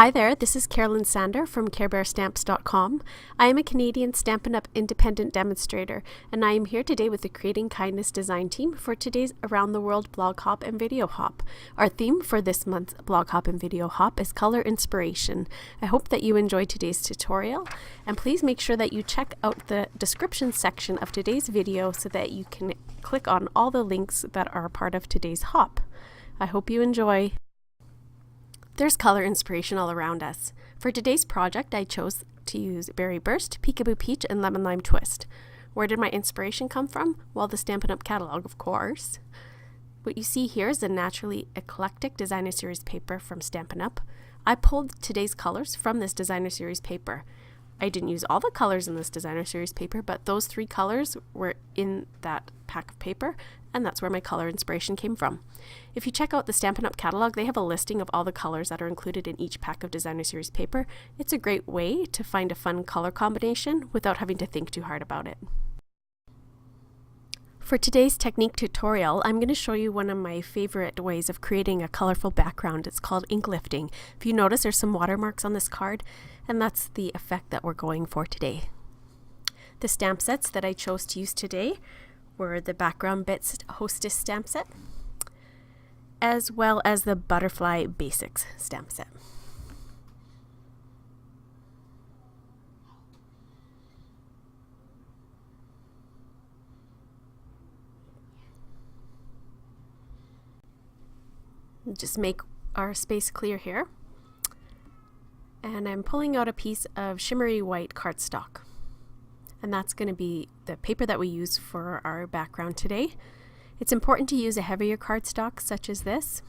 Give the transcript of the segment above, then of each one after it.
Hi there, this is Carolyn Sander from CareBearStamps.com. I am a Canadian Stampin' Up! Independent demonstrator, and I am here today with the Creating Kindness design team for today's Around the World blog hop and video hop. Our theme for this month's blog hop and video hop is color inspiration. I hope that you enjoyed today's tutorial, and please make sure that you check out the description section of today's video so that you can click on all the links that are part of today's hop. I hope you enjoy. There's color inspiration all around us. For today's project, I chose to use Berry Burst, Peekaboo Peach, and Lemon Lime Twist. Where did my inspiration come from? Well, the Stampin' Up! Catalog, of course. What you see here is the Naturally Eclectic Designer Series paper from Stampin' Up! I pulled today's colors from this Designer Series paper. I didn't use all the colors in this Designer Series paper, but those 3 colors were in that pack of paper, and that's where my color inspiration came from. If you check out the Stampin' Up! Catalog, they have a listing of all the colors that are included in each pack of Designer Series paper. It's a great way to find a fun color combination without having to think too hard about it. For today's technique tutorial, I'm going to show you one of my favorite ways of creating a colorful background. It's called ink lifting. If you notice, there's some watermarks on this card, and that's the effect that we're going for today. The stamp sets that I chose to use today were the Background Bits Hostess stamp set, as well as the Butterfly Basics stamp set. Just make our space clear here. And I'm pulling out a piece of shimmery white cardstock. And that's going to be the paper that we use for our background today. It's important to use a heavier cardstock such as this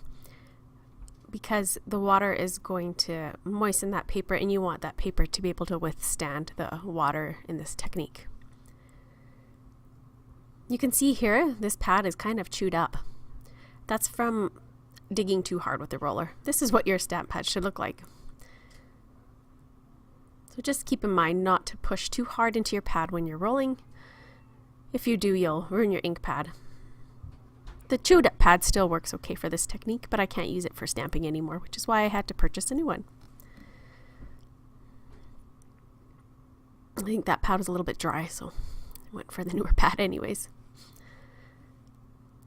because the water is going to moisten that paper and you want that paper to be able to withstand the water in this technique. You can see here this pad is kind of chewed up. That's from digging too hard with the roller. This is what your stamp pad should look like. So just keep in mind not to push too hard into your pad when you're rolling. If you do, you'll ruin your ink pad. The chewed up pad still works okay for this technique, but I can't use it for stamping anymore, which is why I had to purchase a new one. I think that pad was a little bit dry, so I went for the newer pad anyways.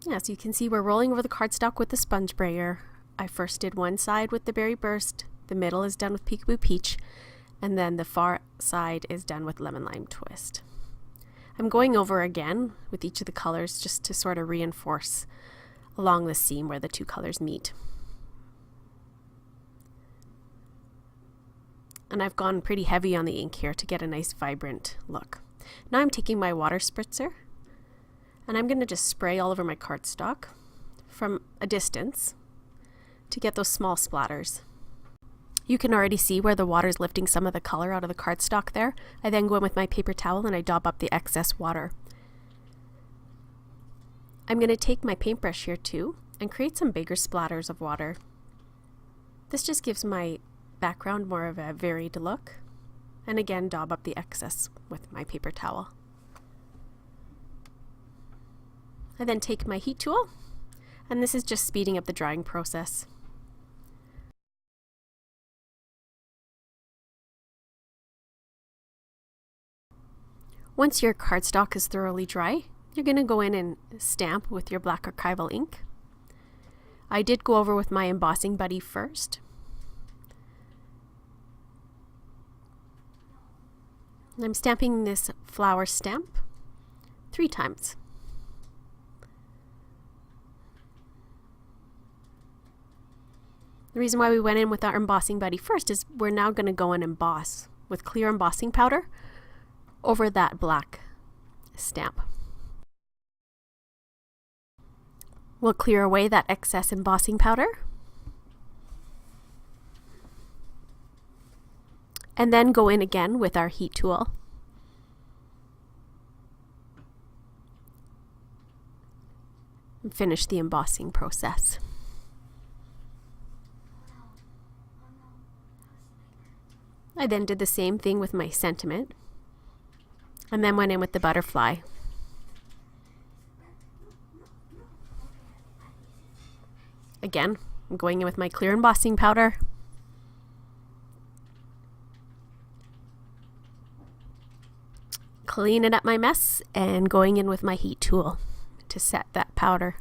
Yeah, so you can see we're rolling over the cardstock with the sponge brayer. I first did one side with the Berry Burst, the middle is done with Peekaboo Peach, and then the far side is done with Lemon Lime Twist. I'm going over again with each of the colors just to sort of reinforce along the seam where the 2 colors meet. And I've gone pretty heavy on the ink here to get a nice vibrant look. Now I'm taking my water spritzer and I'm going to just spray all over my cardstock from a distance to get those small splatters. You can already see where the water is lifting some of the color out of the cardstock there. I then go in with my paper towel and I dab up the excess water. I'm going to take my paintbrush here too and create some bigger splatters of water. This just gives my background more of a varied look. And again, dab up the excess with my paper towel. I then take my heat tool, and this is just speeding up the drying process. Once your cardstock is thoroughly dry, you're going to go in and stamp with your black archival ink. I did go over with my embossing buddy first. And I'm stamping this flower stamp 3 times. The reason why we went in with our embossing buddy first is we're now going to go and emboss with clear embossing powder over that black stamp. We'll clear away that excess embossing powder and then go in again with our heat tool and finish the embossing process. I then did the same thing with my sentiment and then went in with the butterfly. Again, I'm going in with my clear embossing powder cleaning up my mess and going in with my heat tool to set that powder.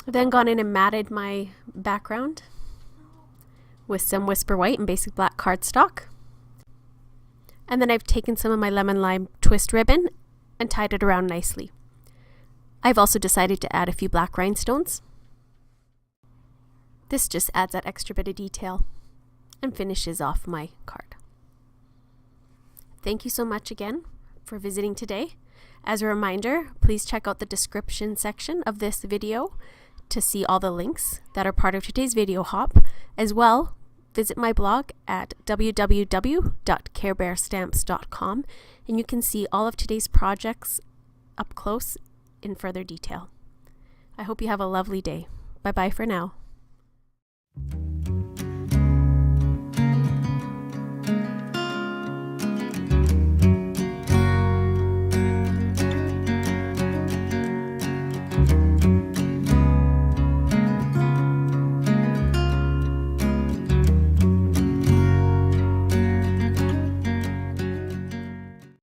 I've then gone in and matted my background with some Whisper White and basic black cardstock. And then I've taken some of my lemon lime twist ribbon and tied it around nicely. I've also decided to add a few black rhinestones. This just adds that extra bit of detail and finishes off my card. Thank you so much again for visiting today. As a reminder, please check out the description section of this video to see all the links that are part of today's video hop. As well, visit my blog at www.carebearstamps.com and you can see all of today's projects up close in further detail. I hope you have a lovely day. Bye-bye for now.